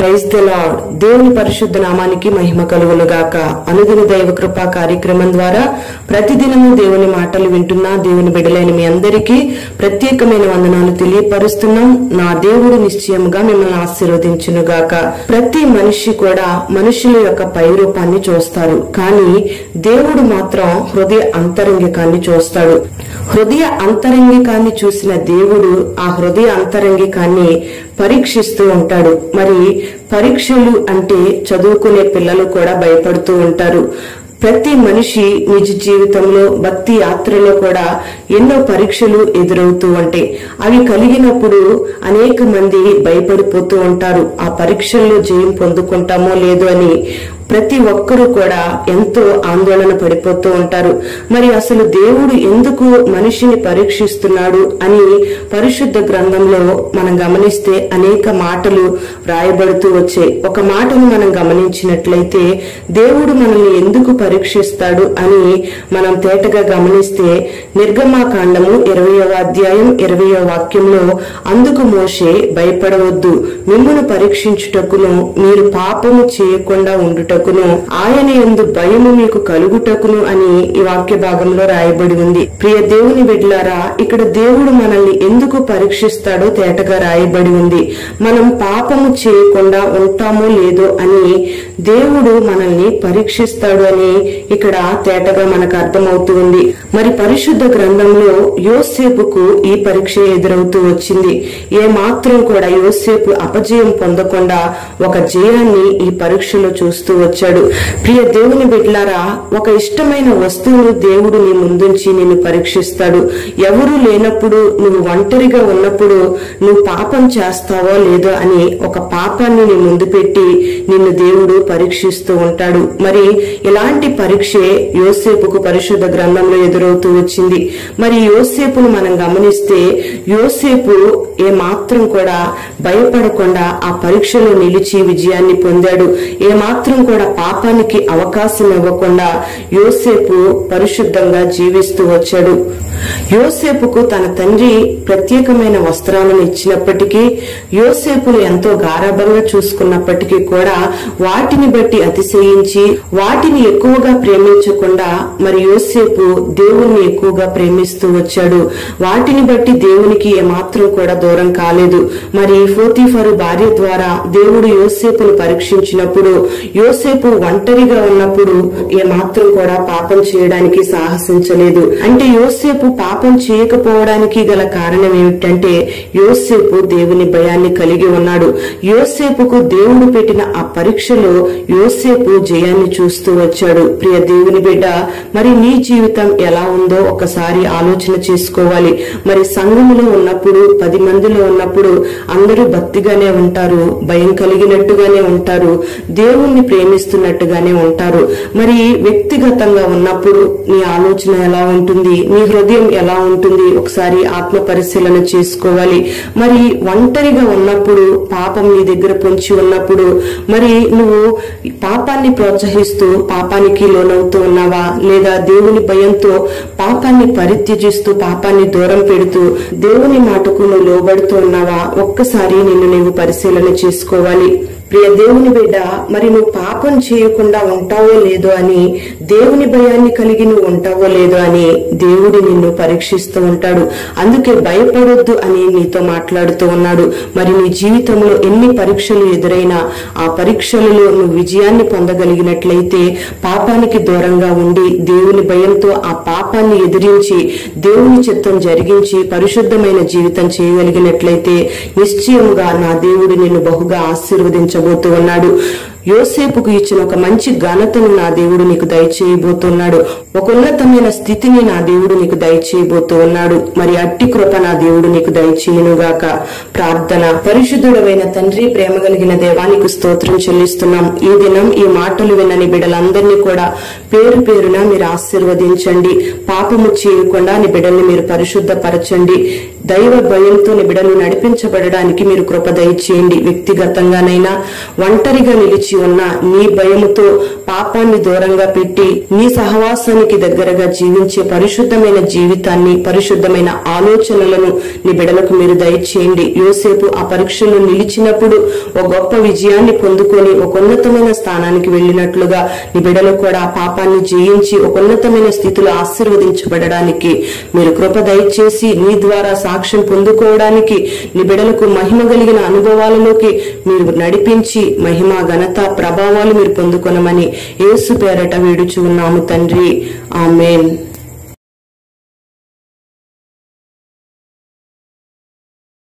Praise the lord. దేవుని పరిశుద్ధ నామానికి మహిమ కలుగును గాక. అనుదిన దైవ కృపా కార్యక్రమం ద్వారా ప్రతిదినము దేవుని మాటలు వింటున్న దేవుని బిడ్డలైన మీ అందరికీ ప్రత్యేకమైన వందనాలు తెలియపరుస్తున్నాం. నా దేవుడు నిశ్చయముగా మిమ్మల్ని ఆశీర్వదించును గాక. ప్రతి మనిషి కూడా మనుషుల యొక్క పై రూపాన్ని చూస్తారు, కానీ దేవుడు మాత్రం హృదయ అంతరంగికాన్ని చూస్తాడు. హృదయ అంతరంగికాన్ని చూసిన దేవుడు ఆ హృదయ అంతరంగికాన్ని పరీక్షిస్తూ ఉంటాడు. మరి పరీక్షలు అంటే చదువుకునే పిల్లలు కూడా భయపడుతూ ఉంటారు. ప్రతి మనిషి నిజ జీవితంలో భక్తి యాత్రలో కూడా ఎన్నో పరీక్షలు ఎదురవుతూ ఉంటాయి. అవి కలిగినప్పుడు అనేక మంది భయపడిపోతూ ఉంటారు. ఆ పరీక్షల్లో జయం పొందుకుంటామో లేదో అని ప్రతి ఒక్కరూ కూడా ఎంతో ఆందోళన పడిపోతూ ఉంటారు. మరి అసలు దేవుడు ఎందుకు మనిషిని పరీక్షిస్తున్నాడు అని పరిశుద్ధ గ్రంథంలో మనం గమనిస్తే అనేక మాటలు రాయబడుతూ వచ్చాయి. ఒక మాటను మనం గమనించినట్లయితే దేవుడు మనల్ని ఎందుకు పరీక్షిస్తాడు అని మనం తేటగా గమనిస్తే నిర్గమాకాండము 20వ అధ్యాయం 20వ వాక్యంలో, అందుకు మోషే భయపడవద్దు, మిమ్మును పరీక్షించుటకును మీరు పాపము చేయకుండా ఉండుటకు ఆయన యందు భయము మీకు కలుగుటకును అని ఈ వాక్య భాగంలో రాయబడి ఉంది. ప్రియ దేవుని బిడ్డలారా, ఇక్కడ దేవుడు మనల్ని ఎందుకు పరీక్షిస్తాడో తేటగా రాయబడి ఉంది. మనం పాపము చేయకుండా ఉంటామో లేదో అని దేవుడు మనల్ని పరీక్షిస్తాడు అని ఇక్కడ తేటగా మనకు అర్థమవుతూ ఉంది. మరి పరిశుద్ధ గ్రంథంలో యోసేపుకు ఈ పరీక్ష ఎదురవుతూ వచ్చింది. ఏ మాత్రం కూడా యోసేపు అపజయం పొందకుండా ఒక జయాన్ని ఈ పరీక్షలో చూస్తూ వచ్చాడు. ప్రియ దేవుని బిడ్డలారా, ఒక ఇష్టమైన వస్తువును దేవుడు నీ ముందుంచి నిన్ను పరీక్షిస్తాడు. ఎవరూ లేనప్పుడు, నువ్వు ఒంటరిగా ఉన్నప్పుడు నువ్వు పాపం చేస్తావో లేదో అని ఒక పాపాన్ని నీ ముందు పెట్టి నిన్ను దేవుడు పరీక్షిస్తూ ఉంటాడు. మరి ఇలాంటి పరీక్షే యోసేపుకు పరిశుద్ధ గ్రంథంలో ఎదురవుతూ వచ్చింది. మరి యోసేపును మనం గమనిస్తే యోసేపు ఏ మాత్రం కూడా భయపడకుండా ఆ పరీక్షలో నిలిచి విజయాన్ని పొందాడు. ఏ మాత్రం కూడా పాపానికి అవకాశం ఇవ్వకుండా యోసేపు పరిశుద్ధంగా జీవిస్తూ వచ్చాడు. యోసేపుకు తన తండ్రి ప్రత్యేకమైన వస్త్రాలను ఇచ్చినప్పటికీ, యోసేపును ఎంతో గారాబంగా చూసుకున్నప్పటికీ కూడా వాటిని బట్టి అతిశయించి వాటిని ఎక్కువగా ప్రేమించకుండా మరి యోసేపు దేవుణ్ణి ఎక్కువగా ప్రేమిస్తూ వచ్చాడు. వాటిని బట్టి దేవునికి ఏమాత్రం కూడా దూరం కాలేదు. మరి పోతీఫరు భార్య ద్వారా దేవుడు యోసేపును పరీక్షించినప్పుడు యోసేపు ఒంటరిగా ఉన్నప్పుడు ఏమాత్రం కూడా పాపం చేయడానికి సాహసించలేదు. అంటే యోసేపు పాపం చేయకపోవడానికి గల కారణం ఏమిటంటే యోసేపు దేవుని భయాన్ని కలిగి ఉన్నాడు. యోసేపుకు దేవుడు పెట్టిన ఆ పరీక్షలో యోసేపు జయాన్ని చూస్తూ వచ్చాడు. ప్రియ దేవుని బిడ్డ, మరి నీ జీవితం ఎలా ఉందో ఒకసారి ఆలోచన చేసుకోవాలి. మరి సంఘములో ఉన్నప్పుడు 10 మందిలో ఉన్నప్పుడు అందరూ భక్తిగానే ఉంటారు, భయం కలిగినట్టుగానే ఉంటారు, దేవుణ్ణి ప్రేమిస్తున్నట్టుగానే ఉంటారు. మరి వ్యక్తిగతంగా ఉన్నప్పుడు నీ ఆలోచన ఎలా ఉంటుంది, నీ హృదయం ఎలా ఉంటుంది, ఒకసారి ఆత్మ పరిశీలన చేసుకోవాలి. మరి ఒంటరిగా ఉన్నప్పుడు, పాపం నీ దగ్గర పొంచి ఉన్నప్పుడు, మరి నువ్వు పాపాన్ని ప్రోత్సహిస్తూ పాపానికి లోనవుతూ ఉన్నావా, లేదా దేవుని భయంతో పాపాన్ని పరిత్యజిస్తూ పాపాన్ని దూరం పెడుతూ దేవుని మాటకు నువ్వు లోబడుతూ ఉన్నావా, ఒక్కసారి నిన్ను నీవు పరిశీలన చేసుకోవాలి. ప్రియ దేవుని బిడ్డ, మరి నువ్వు పాపం చేయకుండా ఉంటావో లేదో అని, దేవుని భయాన్ని కలిగి నువ్వు ఉంటావో లేదో అని దేవుడు నిన్ను పరీక్షిస్తూ ఉంటాడు. అందుకే భయపడొద్దు అని నీతో మాట్లాడుతూ ఉన్నాడు. మరి నీ జీవితంలో ఎన్ని పరీక్షలు ఎదురైనా ఆ పరీక్షలలో నువ్వు విజయాన్ని పొందగలిగినట్లయితే, పాపానికి దూరంగా ఉండి దేవుని భయంతో ఆ పాపాన్ని ఎదిరించి దేవుని చిత్తం జరిగించి పరిశుద్ధమైన జీవితం చేయగలిగినట్లయితే నిశ్చయముగా నా దేవుడు నిన్ను బహుగా ఆశీర్వదించబోతూ ఉన్నాడు. యోసేపుకు ఇచ్చిన ఒక మంచి ఘనతను నా దేవుడు నీకు దయచేయబోతున్నాడు. ఒక ఉన్నతమైన స్థితిని నా దేవుడు నీకు దయచేయబోతూ ఉన్నాడు. మరి అట్టి కృప నా దేవుడు నీకు దయచేయునుగాక. ప్రార్థన. పరిశుద్ధుడవైన తండ్రి, ప్రేమ కలిగిన దేవానికి స్తోత్రం చెల్లిస్తున్నాం. ఈ దినం ఈ మాటలు వినని బిడ్డలందరినీ కూడా పేరు పేరున మీరు ఆశీర్వదించండి. పాపము చేయకుండా నీ బిడ్డల్ని మీరు పరిశుద్ధపరచండి. దైవ భయంతో నీ బిడ్డలు నడిపించబడడానికి మీరు కృప దయచేయండి. వ్యక్తిగతంగానైనా ఒంటరిగా నిలిచి ఉన్న నీ భయముతో పాపాన్ని దూరంగా పెట్టి నీ సహవాసానికి దగ్గరగా జీవించే పరిశుద్ధమైన జీవితాన్ని, పరిశుద్ధమైన ఆలోచనలను నీ బిడ్డలకు మీరు దయచేయండి. యోసేపు ఆ పరీక్షలో నిలిచినప్పుడు ఒక గొప్ప విజయాన్ని పొందుకొని ఒక ఉన్నతమైన స్థానానికి వెళ్ళినట్లుగా నీ బిడ్డలు కూడా పాపాన్ని జయించి ఒక ఉన్నతమైన స్థితిలో ఆశీర్వదించబడడానికి మీరు కృప దయచేసి నీ ద్వారా సాక్ష్యం పొందుకోవడానికి నీ బిడ్డలకు మహిమ కలిగిన అనుభవాలలోకి మీరు నడిపించి మహిమ, ఘనత, ప్రభావాలు మీరు పొందుకొనమని యేసు పేరట వేడుచు ఉన్నాము తండ్రి. ఆమేన్.